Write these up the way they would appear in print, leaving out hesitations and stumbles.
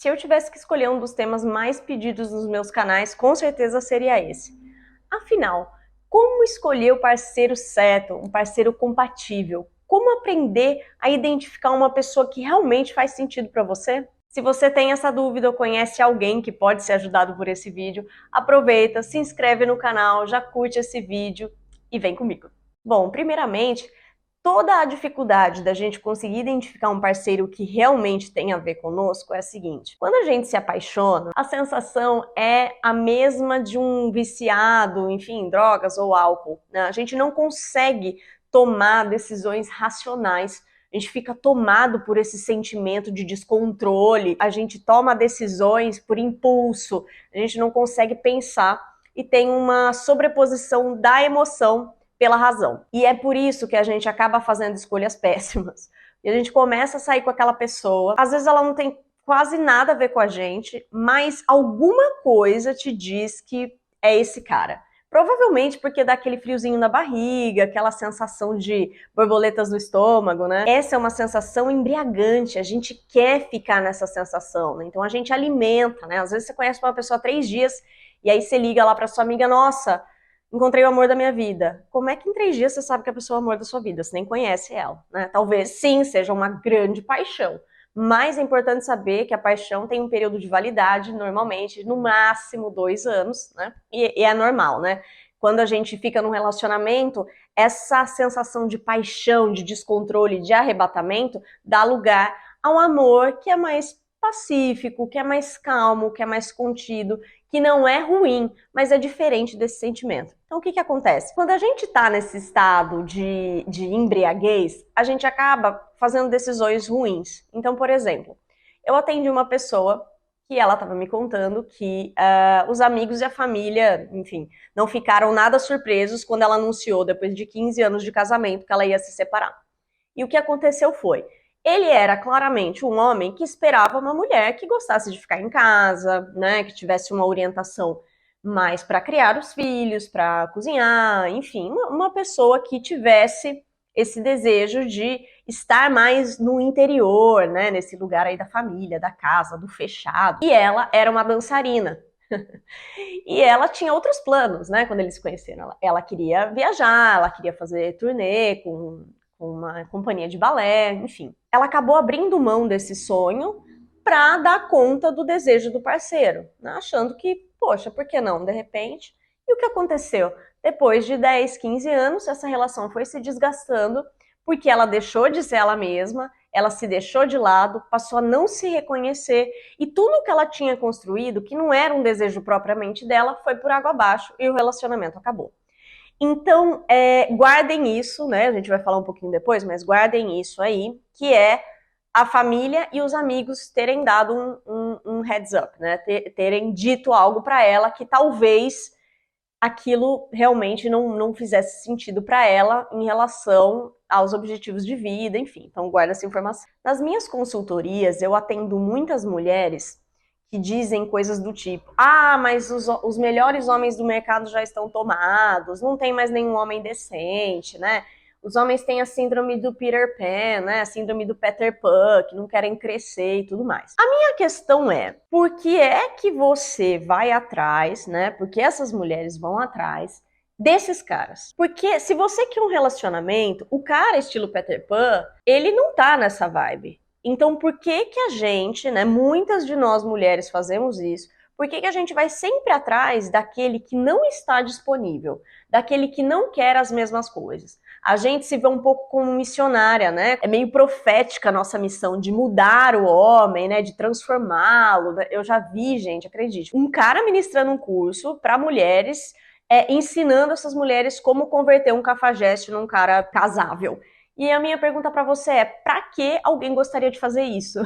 Se eu tivesse que escolher um dos temas mais pedidos nos meus canais, com certeza seria esse. Afinal, como escolher o parceiro certo, um parceiro compatível? Como aprender a identificar uma pessoa que realmente faz sentido para você? Se você tem essa dúvida ou conhece alguém que pode ser ajudado por esse vídeo, aproveita, se inscreve no canal, já curte esse vídeo e vem comigo. Bom, primeiramente, toda a dificuldade da gente conseguir identificar um parceiro que realmente tem a ver conosco é a seguinte: quando a gente se apaixona, a sensação é a mesma de um viciado, enfim, em drogas ou álcool, né? A gente não consegue tomar decisões racionais. A gente fica tomado por esse sentimento de descontrole, a gente toma decisões por impulso, a gente não consegue pensar e tem uma sobreposição da emoção pela razão. E é por isso que a gente acaba fazendo escolhas péssimas. E a gente começa a sair com aquela pessoa, às vezes ela não tem quase nada a ver com a gente, mas alguma coisa te diz que é esse cara. Provavelmente porque dá aquele friozinho na barriga, aquela sensação de borboletas no estômago, né? Essa é uma sensação embriagante, a gente quer ficar nessa sensação, né? Então a gente alimenta, né? Às vezes você conhece uma pessoa há 3 dias e aí você liga lá pra sua amiga, nossa, encontrei o amor da minha vida. Como é que em 3 dias você sabe que a pessoa é o amor da sua vida? Você nem conhece ela, né? Talvez sim, seja uma grande paixão. Mas é importante saber que a paixão tem um período de validade, normalmente, no máximo 2 anos, né? E é normal, né? Quando a gente fica num relacionamento, essa sensação de paixão, de descontrole, de arrebatamento, dá lugar a um amor que é mais pacífico, que é mais calmo, que é mais contido, que não é ruim, mas é diferente desse sentimento. Então, o que acontece? Quando a gente está nesse estado de embriaguez, a gente acaba fazendo decisões ruins. Então, por exemplo, eu atendi uma pessoa que ela estava me contando que os amigos e a família, enfim, não ficaram nada surpresos quando ela anunciou, depois de 15 anos de casamento, que ela ia se separar. E o que aconteceu foi, ele era claramente um homem que esperava uma mulher que gostasse de ficar em casa, né, que tivesse uma orientação mais para criar os filhos, para cozinhar, enfim, uma pessoa que tivesse esse desejo de estar mais no interior, né, nesse lugar aí da família, da casa, do fechado. E ela era uma dançarina. E ela tinha outros planos, né, quando eles se conheceram. Ela queria viajar, ela queria fazer turnê com uma companhia de balé, enfim. Ela acabou abrindo mão desse sonho para dar conta do desejo do parceiro, né? Achando que, poxa, por que não, de repente? E o que aconteceu? Depois de 10, 15 anos, essa relação foi se desgastando porque ela deixou de ser ela mesma, ela se deixou de lado, passou a não se reconhecer e tudo que ela tinha construído, que não era um desejo propriamente dela, foi por água abaixo e o relacionamento acabou. Então, guardem isso, né? A gente vai falar um pouquinho depois, mas guardem isso aí, que é a família e os amigos terem dado um heads up, né? Terem dito algo para ela que talvez aquilo realmente não fizesse sentido para ela em relação aos objetivos de vida, enfim. Então, guarda essa informação. Nas minhas consultorias, eu atendo muitas mulheres que dizem coisas do tipo: ah, mas os melhores homens do mercado já estão tomados, não tem mais nenhum homem decente, né? Os homens têm a síndrome do Peter Pan, né? A síndrome do Peter Pan, que não querem crescer e tudo mais. A minha questão é, por que é que você vai atrás, né? Porque essas mulheres vão atrás desses caras. Porque se você quer um relacionamento, o cara estilo Peter Pan, ele não tá nessa vibe. Então, por que que a gente, né, muitas de nós mulheres fazemos isso, por que que a gente vai sempre atrás daquele que não está disponível, daquele que não quer as mesmas coisas? A gente se vê um pouco como missionária, né? É meio profética a nossa missão de mudar o homem, né, de transformá-lo. Eu já vi, gente, acredite, um cara ministrando um curso para mulheres, ensinando essas mulheres como converter um cafajeste num cara casável. E a minha pergunta para você é, para que alguém gostaria de fazer isso?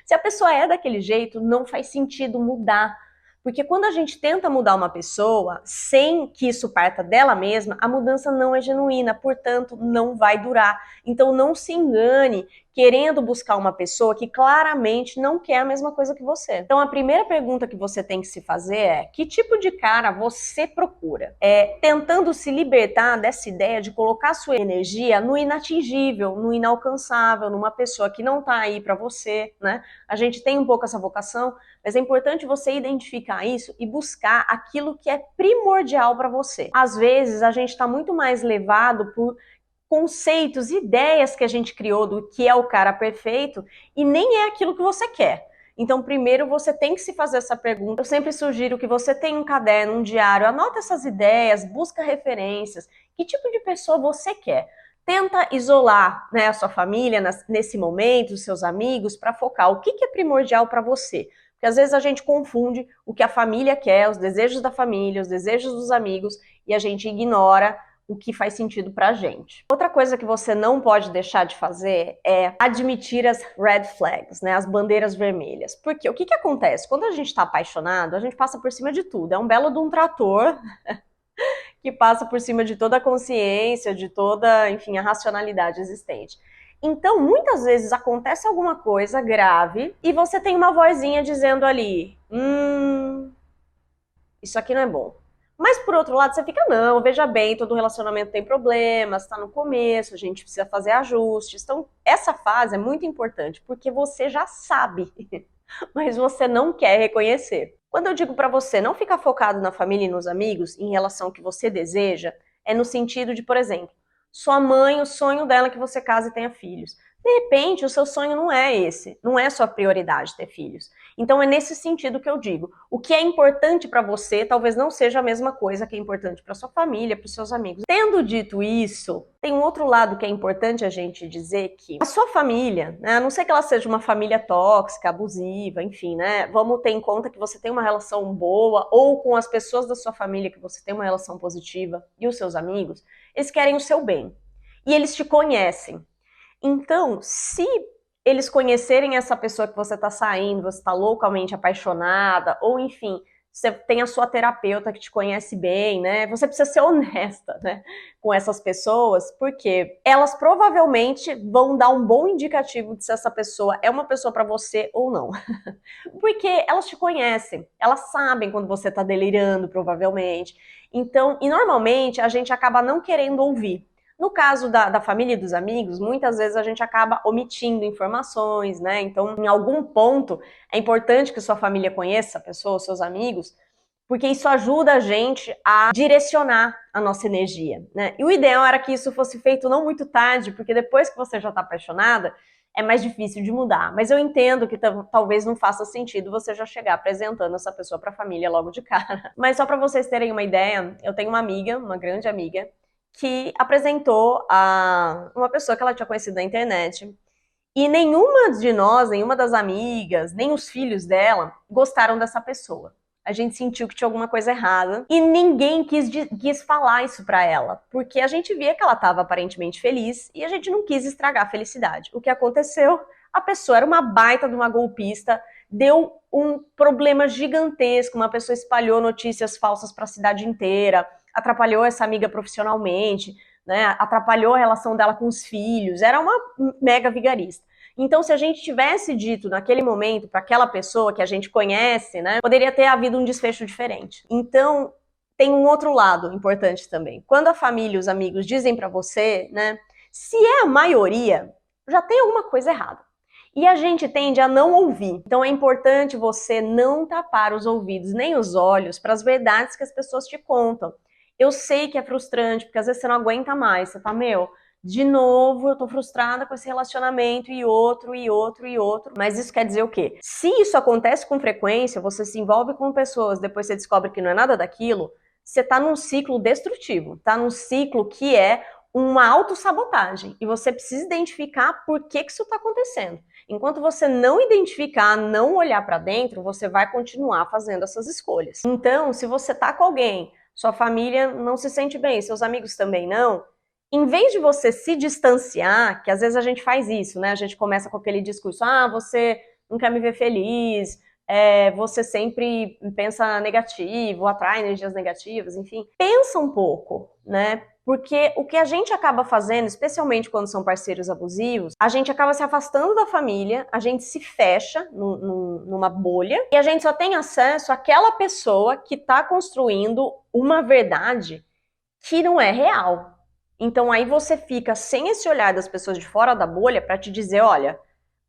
Se a pessoa é daquele jeito, não faz sentido mudar. Porque quando a gente tenta mudar uma pessoa sem que isso parta dela mesma, a mudança não é genuína, portanto, não vai durar. Então não se engane querendo buscar uma pessoa que claramente não quer a mesma coisa que você. Então a primeira pergunta que você tem que se fazer é: que tipo de cara você procura? Tentando se libertar dessa ideia de colocar sua energia no inatingível, no inalcançável, numa pessoa que não tá aí para você, né? A gente tem um pouco essa vocação, mas é importante você identificar isso e buscar aquilo que é primordial para você. Às vezes a gente está muito mais levado por conceitos, ideias que a gente criou do que é o cara perfeito e nem é aquilo que você quer. Então, primeiro você tem que se fazer essa pergunta. Eu sempre sugiro que você tenha um caderno, um diário, anota essas ideias, busca referências. Que tipo de pessoa você quer? Tenta isolar, né, a sua família nesse momento, os seus amigos, para focar o que é primordial para você. Porque às vezes a gente confunde o que a família quer, os desejos da família, os desejos dos amigos, e a gente ignora o que faz sentido pra gente. Outra coisa que você não pode deixar de fazer é admitir as red flags, né, as bandeiras vermelhas. Porque o que acontece? Quando a gente tá apaixonado, a gente passa por cima de tudo. É um belo de um trator que passa por cima de toda a consciência, de toda, enfim, a racionalidade existente. Então, muitas vezes acontece alguma coisa grave e você tem uma vozinha dizendo ali, isso aqui não é bom. Mas, por outro lado, você fica, não, veja bem, todo relacionamento tem problemas, está no começo, a gente precisa fazer ajustes. Então, essa fase é muito importante, porque você já sabe, mas você não quer reconhecer. Quando eu digo para você não ficar focado na família e nos amigos em relação ao que você deseja, é no sentido de, por exemplo, sua mãe, o sonho dela é que você case e tenha filhos. De repente, o seu sonho não é esse, não é sua prioridade ter filhos. Então é nesse sentido que eu digo. O que é importante para você talvez não seja a mesma coisa que é importante para sua família, para os seus amigos. Tendo dito isso, tem um outro lado que é importante a gente dizer que a sua família, né, a não ser que ela seja uma família tóxica, abusiva, enfim, né, vamos ter em conta que você tem uma relação boa ou com as pessoas da sua família que você tem uma relação positiva e os seus amigos, eles querem o seu bem. E eles te conhecem. Então, se eles conhecerem essa pessoa que você está saindo, você está loucamente apaixonada, ou enfim, você tem a sua terapeuta que te conhece bem, né? Você precisa ser honesta, né, com essas pessoas, porque elas provavelmente vão dar um bom indicativo de se essa pessoa é uma pessoa para você ou não. Porque elas te conhecem, elas sabem quando você está delirando, provavelmente. Então, e normalmente a gente acaba não querendo ouvir. No caso da família e dos amigos, muitas vezes a gente acaba omitindo informações, né? Então, em algum ponto, é importante que sua família conheça a pessoa, seus amigos, porque isso ajuda a gente a direcionar a nossa energia, né? E o ideal era que isso fosse feito não muito tarde, porque depois que você já está apaixonada, é mais difícil de mudar. Mas eu entendo que talvez não faça sentido você já chegar apresentando essa pessoa para a família logo de cara. Mas só para vocês terem uma ideia, eu tenho uma amiga, uma grande amiga, que apresentou a uma pessoa que ela tinha conhecido na internet. E nenhuma de nós, nenhuma das amigas, nem os filhos dela gostaram dessa pessoa. A gente sentiu que tinha alguma coisa errada e ninguém quis falar isso pra ela, porque a gente via que ela estava aparentemente feliz e a gente não quis estragar a felicidade. O que aconteceu? A pessoa era uma baita de uma golpista, deu um problema gigantesco, uma pessoa espalhou notícias falsas para a cidade inteira, atrapalhou essa amiga profissionalmente, né, atrapalhou a relação dela com os filhos, era uma mega vigarista. Então, se a gente tivesse dito naquele momento para aquela pessoa que a gente conhece, né, poderia ter havido um desfecho diferente. Então, tem um outro lado importante também. Quando a família e os amigos dizem para você, né, se é a maioria, já tem alguma coisa errada. E a gente tende a não ouvir. Então é importante você não tapar os ouvidos nem os olhos para as verdades que as pessoas te contam. Eu sei que é frustrante, porque às vezes você não aguenta mais. Você fala, meu, de novo eu tô frustrada com esse relacionamento e outro, e outro, e outro. Mas isso quer dizer o quê? Se isso acontece com frequência, você se envolve com pessoas, depois você descobre que não é nada daquilo, você tá num ciclo destrutivo. Tá num ciclo que é uma autossabotagem. E você precisa identificar por que isso tá acontecendo. Enquanto você não identificar, não olhar para dentro, você vai continuar fazendo essas escolhas. Então, se você tá com alguém, sua família não se sente bem, seus amigos também não, em vez de você se distanciar, que às vezes a gente faz isso, né? A gente começa com aquele discurso, você não quer me ver feliz, você sempre pensa negativo, atrai energias negativas, enfim. Pensa um pouco, né? Porque o que a gente acaba fazendo, especialmente quando são parceiros abusivos, a gente acaba se afastando da família, a gente se fecha numa bolha e a gente só tem acesso àquela pessoa que está construindo uma verdade que não é real. Então aí você fica sem esse olhar das pessoas de fora da bolha para te dizer, olha,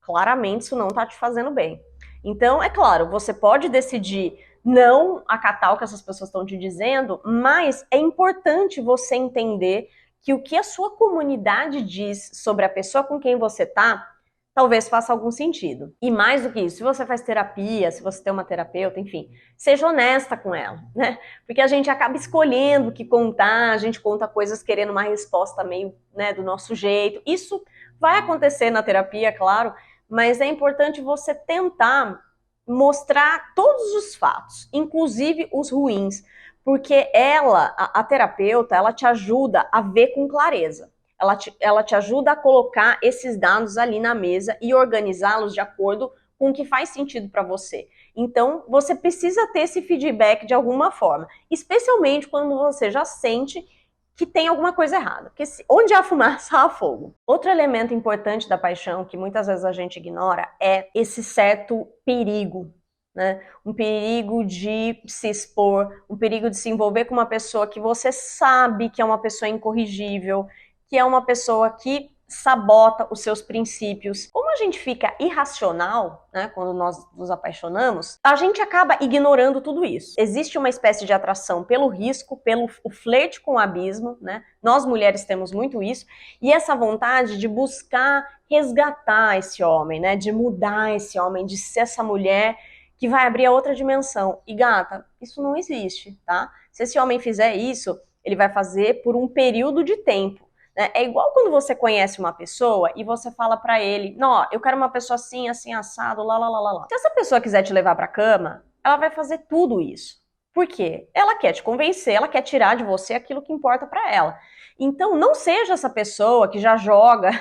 claramente isso não está te fazendo bem. Então, é claro, você pode decidir não acatar o que essas pessoas estão te dizendo, mas é importante você entender que o que a sua comunidade diz sobre a pessoa com quem você tá, talvez faça algum sentido. E mais do que isso, se você faz terapia, se você tem uma terapeuta, enfim, seja honesta com ela, né? Porque a gente acaba escolhendo o que contar, a gente conta coisas querendo uma resposta meio, né, do nosso jeito. Isso vai acontecer na terapia, claro, mas é importante você tentar mostrar todos os fatos, inclusive os ruins, porque ela, a terapeuta, ela te ajuda a ver com clareza. Ela te ajuda a colocar esses dados ali na mesa e organizá-los de acordo com o que faz sentido para você. Então, você precisa ter esse feedback de alguma forma, especialmente quando você já sente que tem alguma coisa errada, porque onde há fumaça, há fogo. Outro elemento importante da paixão, que muitas vezes a gente ignora, é esse certo perigo, né? Um perigo de se expor, um perigo de se envolver com uma pessoa que você sabe que é uma pessoa incorrigível, que é uma pessoa que sabota os seus princípios. Como a gente fica irracional, né, quando nós nos apaixonamos, a gente acaba ignorando tudo isso. Existe uma espécie de atração pelo risco, pelo o flerte com o abismo, né? Nós mulheres temos muito isso, e essa vontade de buscar resgatar esse homem, né, de mudar esse homem, de ser essa mulher que vai abrir a outra dimensão. E gata, isso não existe, tá? Se esse homem fizer isso, ele vai fazer por um período de tempo. É igual quando você conhece uma pessoa e você fala pra ele, não, eu quero uma pessoa assim, assim, assado, lá, lá, lá, lá, lá. Se essa pessoa quiser te levar pra cama, ela vai fazer tudo isso. Por quê? Ela quer te convencer, ela quer tirar de você aquilo que importa pra ela. Então, não seja essa pessoa que já joga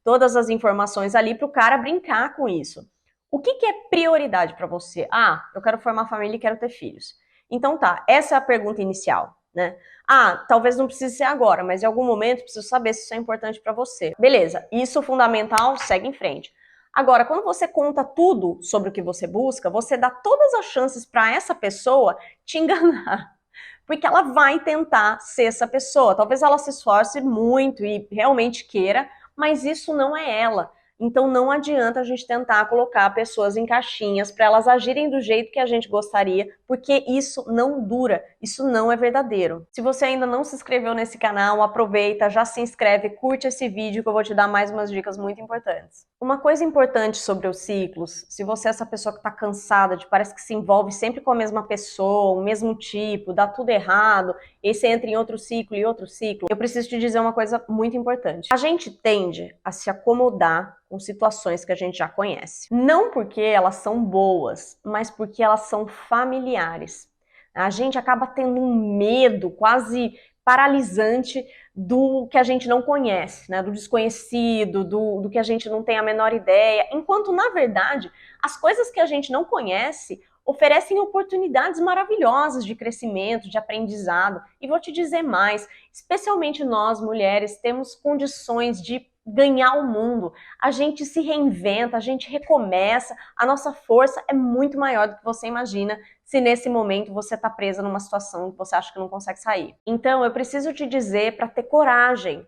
todas as informações ali pro cara brincar com isso. O que é prioridade pra você? Ah, eu quero formar família e quero ter filhos. Então tá, essa é a pergunta inicial, né? Ah, talvez não precise ser agora, mas em algum momento preciso saber se isso é importante para você. Beleza, isso fundamental, segue em frente. Agora, quando você conta tudo sobre o que você busca, você dá todas as chances para essa pessoa te enganar. Porque ela vai tentar ser essa pessoa. Talvez ela se esforce muito e realmente queira, mas isso não é ela. Então não adianta a gente tentar colocar pessoas em caixinhas para elas agirem do jeito que a gente gostaria, porque isso não dura, isso não é verdadeiro. Se você ainda não se inscreveu nesse canal, aproveita, já se inscreve, curte esse vídeo que eu vou te dar mais umas dicas muito importantes. Uma coisa importante sobre os ciclos, se você é essa pessoa que está cansada, de parece que se envolve sempre com a mesma pessoa, o mesmo tipo, dá tudo errado, e você entra em outro ciclo e outro ciclo, eu preciso te dizer uma coisa muito importante. A gente tende a se acomodar com situações que a gente já conhece. Não porque elas são boas, mas porque elas são familiares. A gente acaba tendo um medo quase paralisante do que a gente não conhece, né? Do desconhecido, do que a gente não tem a menor ideia, enquanto, na verdade, as coisas que a gente não conhece oferecem oportunidades maravilhosas de crescimento, de aprendizado. E vou te dizer mais, especialmente nós, mulheres, temos condições de ganhar o mundo. A gente se reinventa, a gente recomeça, a nossa força é muito maior do que você imagina se nesse momento você está presa numa situação que você acha que não consegue sair. Então, eu preciso te dizer para ter coragem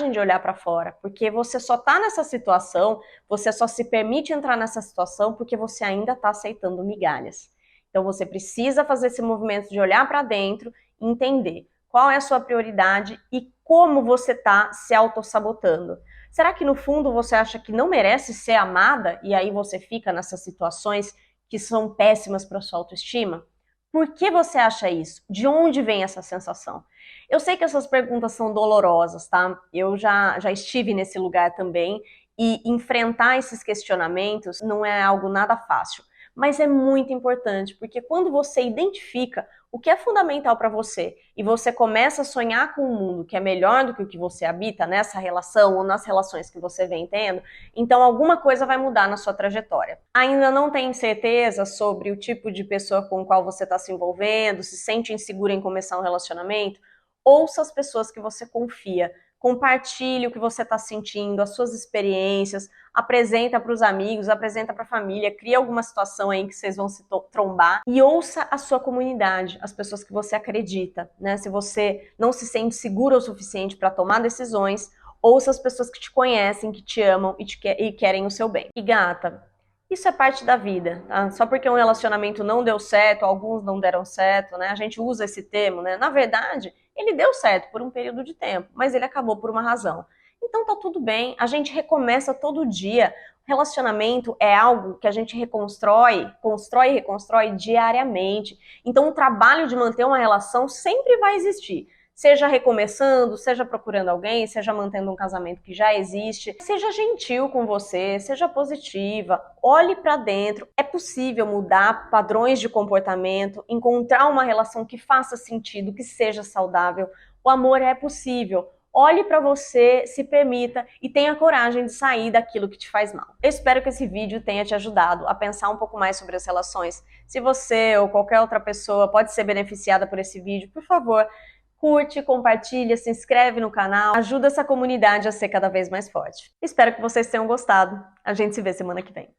de olhar para fora, porque você só está nessa situação, você só se permite entrar nessa situação porque você ainda está aceitando migalhas. Então, você precisa fazer esse movimento de olhar para dentro e entender qual é a sua prioridade e como você está se autossabotando. Será que no fundo você acha que não merece ser amada e aí você fica nessas situações que são péssimas para sua autoestima? Por que você acha isso? De onde vem essa sensação? Eu sei que essas perguntas são dolorosas, tá? Eu já estive nesse lugar também e enfrentar esses questionamentos não é algo nada fácil. Mas é muito importante, porque quando você identifica o que é fundamental para você e você começa a sonhar com um mundo que é melhor do que o que você habita nessa relação ou nas relações que você vem tendo, então alguma coisa vai mudar na sua trajetória. Ainda não tem certeza sobre o tipo de pessoa com o qual você está se envolvendo, se sente insegura em começar um relacionamento? ouça as pessoas que você confia. Compartilhe o que você está sentindo, as suas experiências, apresenta para os amigos, apresenta para a família, cria alguma situação aí que vocês vão se trombar e ouça a sua comunidade, as pessoas que você acredita, né? Se você não se sente seguro o suficiente para tomar decisões, ouça as pessoas que te conhecem, que te amam e querem o seu bem. E gata, isso é parte da vida, tá? Só porque um relacionamento não deu certo, alguns não deram certo, né? A gente usa esse termo, né? Na verdade, ele deu certo por um período de tempo, mas ele acabou por uma razão. Então tá tudo bem, a gente recomeça todo dia. Relacionamento é algo que a gente constrói e reconstrói diariamente. Então o trabalho de manter uma relação sempre vai existir. Seja recomeçando, seja procurando alguém, seja mantendo um casamento que já existe. Seja gentil com você, seja positiva, olhe para dentro. É possível mudar padrões de comportamento, encontrar uma relação que faça sentido, que seja saudável. O amor é possível. Olhe para você, se permita e tenha coragem de sair daquilo que te faz mal. Eu espero que esse vídeo tenha te ajudado a pensar um pouco mais sobre as relações. Se você ou qualquer outra pessoa pode ser beneficiada por esse vídeo, por favor, curte, compartilha, se inscreve no canal, ajuda essa comunidade a ser cada vez mais forte. Espero que vocês tenham gostado. A gente se vê semana que vem.